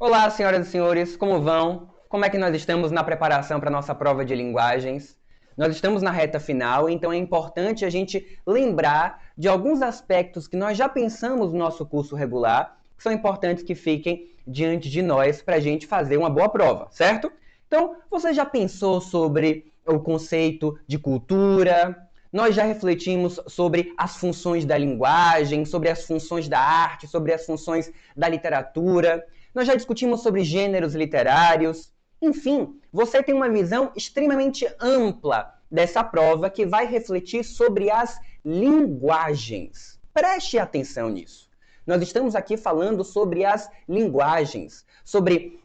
Olá, senhoras e senhores, como vão? Como é que nós estamos na preparação para a nossa prova de linguagens? Nós estamos na reta final, então é importante a gente lembrar de alguns aspectos que nós já pensamos no nosso curso regular, que são importantes que fiquem diante de nós para a gente fazer uma boa prova, certo? Então, você já pensou sobre o conceito de cultura? Nós já refletimos sobre as funções da linguagem, sobre as funções da arte, sobre as funções da literatura. Nós já discutimos sobre gêneros literários. Enfim, você tem uma visão extremamente ampla dessa prova que vai refletir sobre as linguagens. Preste atenção nisso. Nós estamos aqui falando sobre as linguagens, sobre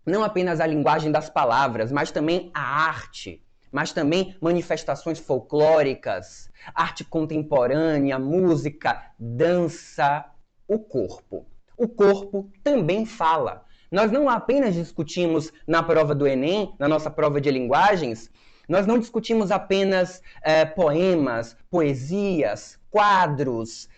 não apenas a linguagem das palavras, mas também a arte, mas também manifestações folclóricas, arte contemporânea, música, dança, o corpo. O corpo também fala. Nós não apenas discutimos na prova do Enem, na nossa prova de linguagens, nós não discutimos apenas poemas, poesias, quadros,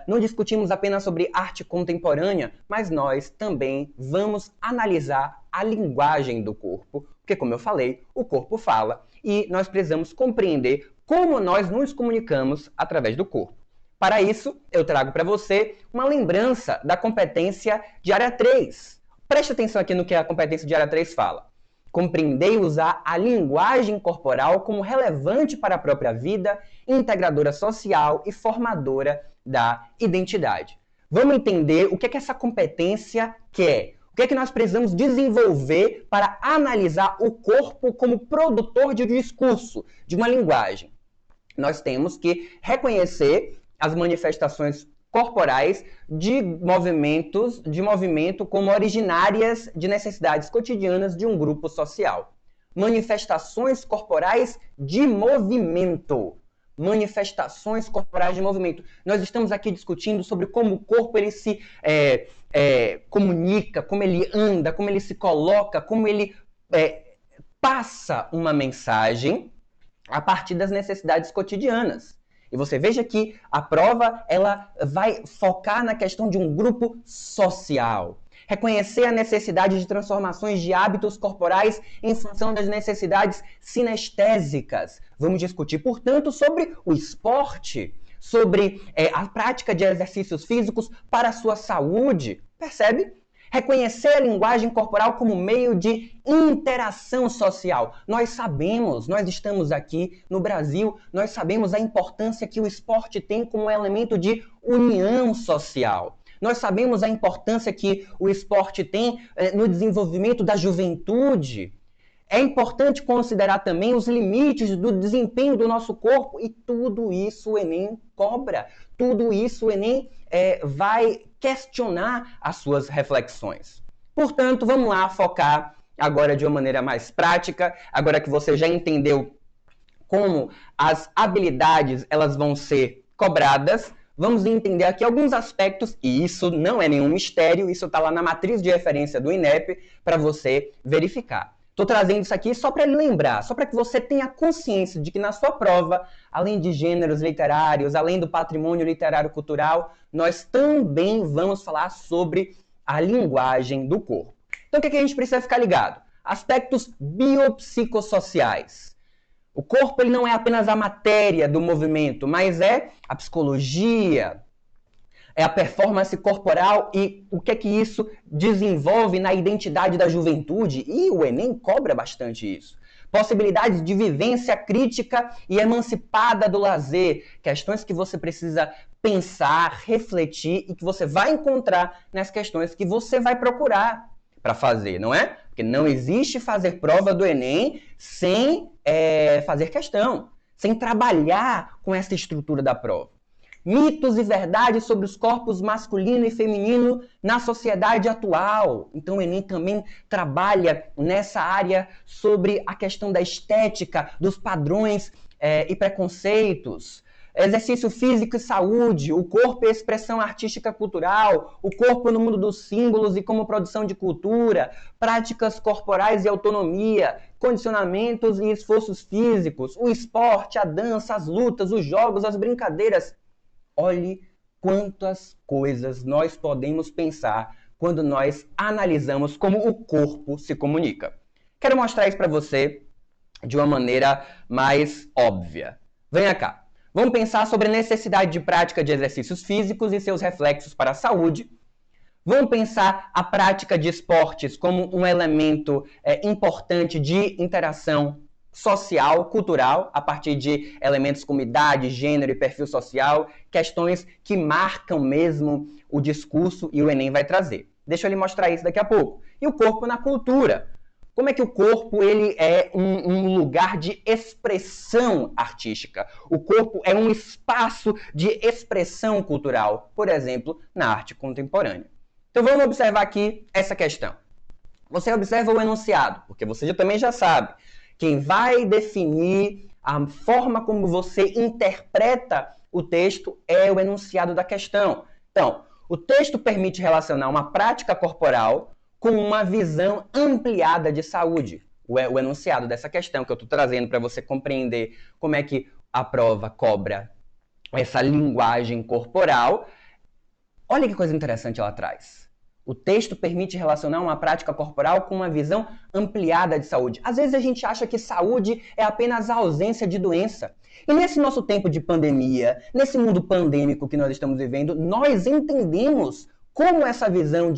não discutimos apenas sobre arte contemporânea, mas nós também vamos analisar a linguagem do corpo, porque, como eu falei, o corpo fala e nós precisamos compreender como nós nos comunicamos através do corpo. Para isso, eu trago para você uma lembrança da competência de área 3. Preste atenção aqui no que a competência de área 3 fala. Compreender e usar a linguagem corporal como relevante para a própria vida, integradora social e formadora da identidade. Vamos entender o que é que essa competência quer. O que é que nós precisamos desenvolver para analisar o corpo como produtor de um discurso, de uma linguagem. Nós temos que reconhecer as manifestações corporais de movimento como originárias de necessidades cotidianas de um grupo social. Manifestações corporais de movimento. Manifestações corporais de movimento. Nós estamos aqui discutindo sobre como o corpo ele se comunica, como ele anda, como ele se coloca, como ele passa uma mensagem a partir das necessidades cotidianas. E você veja que a prova ela vai focar na questão de um grupo social. Reconhecer a necessidade de transformações de hábitos corporais em função das necessidades sinestésicas. Vamos discutir, portanto, sobre o esporte, sobre a prática de exercícios físicos para a sua saúde. Percebe? Reconhecer a linguagem corporal como meio de interação social. Nós sabemos, nós estamos aqui no Brasil, nós sabemos a importância que o esporte tem como elemento de união social. Nós sabemos a importância que o esporte tem no desenvolvimento da juventude. É importante considerar também os limites do desempenho do nosso corpo e tudo isso o Enem cobra. Tudo isso o Enem vai questionar as suas reflexões. Portanto, vamos lá focar agora de uma maneira mais prática, agora que você já entendeu como as habilidades elas vão ser cobradas, vamos entender aqui alguns aspectos, e isso não é nenhum mistério, isso está lá na matriz de referência do INEP para você verificar. Estou trazendo isso aqui só para lembrar, só para que você tenha consciência de que na sua prova, além de gêneros literários, além do patrimônio literário cultural, nós também vamos falar sobre a linguagem do corpo. Então o que a gente precisa ficar ligado? Aspectos biopsicossociais. O corpo ele não é apenas a matéria do movimento, mas é a psicologia, é a performance corporal e o que é que isso desenvolve na identidade da juventude. E o Enem cobra bastante isso. Possibilidades de vivência crítica e emancipada do lazer. Questões que você precisa pensar, refletir e que você vai encontrar nas questões que você vai procurar para fazer, não é? Porque não existe fazer prova do Enem sem fazer questão, sem trabalhar com essa estrutura da prova. Mitos e verdades sobre os corpos masculino e feminino na sociedade atual. Então o Enem também trabalha nessa área sobre a questão da estética, dos padrões e preconceitos. Exercício físico e saúde, o corpo e expressão artística cultural, o corpo no mundo dos símbolos e como produção de cultura, práticas corporais e autonomia, condicionamentos e esforços físicos, o esporte, a dança, as lutas, os jogos, as brincadeiras. Olhe quantas coisas nós podemos pensar quando nós analisamos como o corpo se comunica. Quero mostrar isso para você de uma maneira mais óbvia. Venha cá. Vamos pensar sobre a necessidade de prática de exercícios físicos e seus reflexos para a saúde. Vamos pensar a prática de esportes como um elemento importante de interação social, cultural, a partir de elementos como idade, gênero e perfil social, questões que marcam mesmo o discurso e o Enem vai trazer. Deixa eu lhe mostrar isso daqui a pouco. E o corpo na cultura. Como é que o corpo ele é um lugar de expressão artística? O corpo é um espaço de expressão cultural, por exemplo, na arte contemporânea. Então vamos observar aqui essa questão. Você observa o enunciado, porque você também já sabe. Quem vai definir a forma como você interpreta o texto é o enunciado da questão. Então, o texto permite relacionar uma prática corporal com uma visão ampliada de saúde. O enunciado dessa questão que eu estou trazendo para você compreender como é que a prova cobra essa linguagem corporal. Olha que coisa interessante ela traz. O texto permite relacionar uma prática corporal com uma visão ampliada de saúde. Às vezes a gente acha que saúde é apenas a ausência de doença. E nesse nosso tempo de pandemia, nesse mundo pandêmico que nós estamos vivendo, nós entendemos como essa visão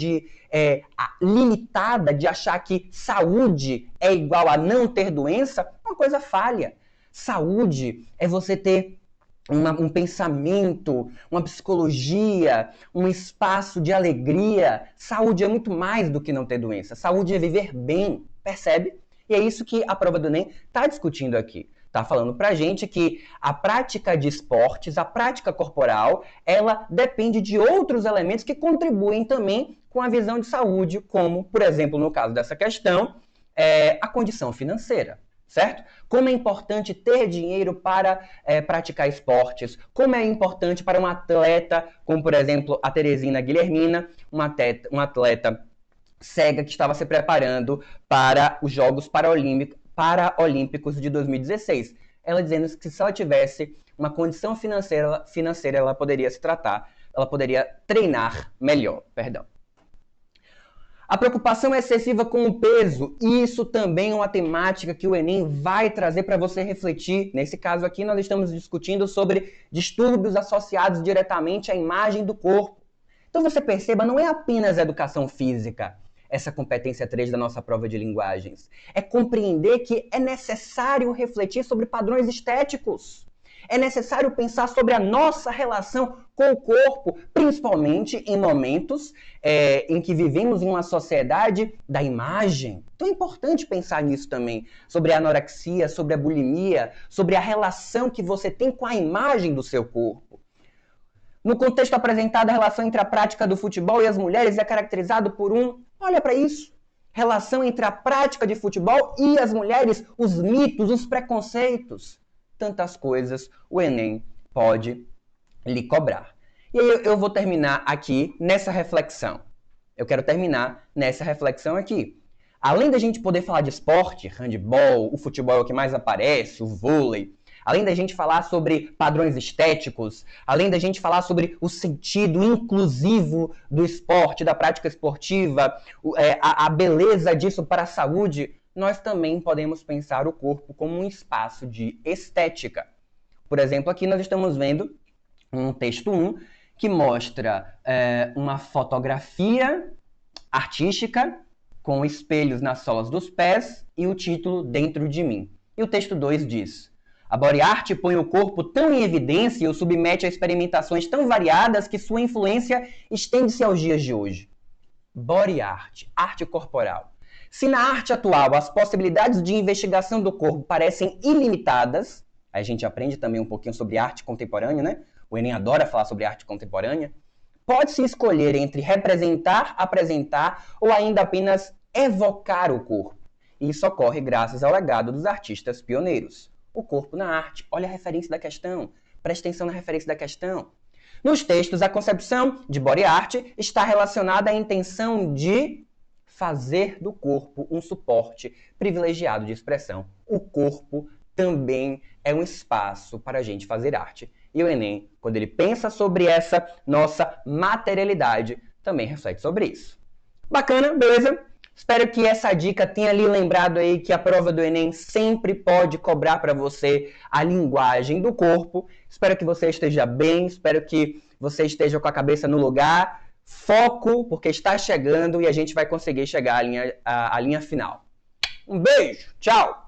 limitada de achar que saúde é igual a não ter doença é uma coisa falha. Saúde é você ter um pensamento, uma psicologia, um espaço de alegria. Saúde é muito mais do que não ter doença. Saúde é viver bem, percebe? E é isso que a prova do Enem está discutindo aqui. Está falando pra gente que a prática de esportes, a prática corporal, ela depende de outros elementos que contribuem também com a visão de saúde, como, por exemplo, no caso dessa questão, a condição financeira. Certo? Como é importante ter dinheiro para praticar esportes, como é importante para um atleta, como por exemplo a Teresina Guilhermina, uma atleta cega que estava se preparando para os Jogos Paralímpicos de 2016. Ela dizendo que se ela tivesse uma condição financeira ela poderia ela poderia treinar melhor, perdão. A preocupação excessiva com o peso, isso também é uma temática que o Enem vai trazer para você refletir. Nesse caso aqui, nós estamos discutindo sobre distúrbios associados diretamente à imagem do corpo. Então você perceba, não é apenas a educação física, essa competência 3 da nossa prova de linguagens. É compreender que é necessário refletir sobre padrões estéticos. É necessário pensar sobre a nossa relação com o corpo, principalmente em momentos em que vivemos em uma sociedade da imagem. Então é importante pensar nisso também, sobre a anorexia, sobre a bulimia, sobre a relação que você tem com a imagem do seu corpo. No contexto apresentado, a relação entre a prática do futebol e as mulheres é caracterizado por olha para isso, relação entre a prática de futebol e as mulheres, os mitos, os preconceitos. Tantas coisas o Enem pode lhe cobrar. E aí eu vou terminar aqui nessa reflexão. Eu quero terminar nessa reflexão aqui. Além da gente poder falar de esporte, handebol, o futebol é o que mais aparece, o vôlei, além da gente falar sobre padrões estéticos, além da gente falar sobre o sentido inclusivo do esporte, da prática esportiva, a beleza disso para a saúde, nós também podemos pensar o corpo como um espaço de estética. Por exemplo, aqui nós estamos vendo um texto 1 que mostra uma fotografia artística com espelhos nas solas dos pés e o título Dentro de Mim. E o texto 2 diz: a body art põe o corpo tão em evidência e o submete a experimentações tão variadas que sua influência estende-se aos dias de hoje. Body art, arte corporal. Se na arte atual as possibilidades de investigação do corpo parecem ilimitadas, a gente aprende também um pouquinho sobre arte contemporânea, né? O Enem adora falar sobre arte contemporânea. Pode-se escolher entre representar, apresentar ou ainda apenas evocar o corpo. E isso ocorre graças ao legado dos artistas pioneiros. O corpo na arte. Olha a referência da questão. Preste atenção na referência da questão. Nos textos, a concepção de body art está relacionada à intenção de fazer do corpo um suporte privilegiado de expressão. O corpo também é um espaço para a gente fazer arte. E o Enem, quando ele pensa sobre essa nossa materialidade, também reflete sobre isso. Bacana, beleza? Espero que essa dica tenha lhe lembrado aí que a prova do Enem sempre pode cobrar para você a linguagem do corpo. Espero que você esteja bem, espero que você esteja com a cabeça no lugar. Foco, porque está chegando e a gente vai conseguir chegar à linha final. Um beijo, tchau!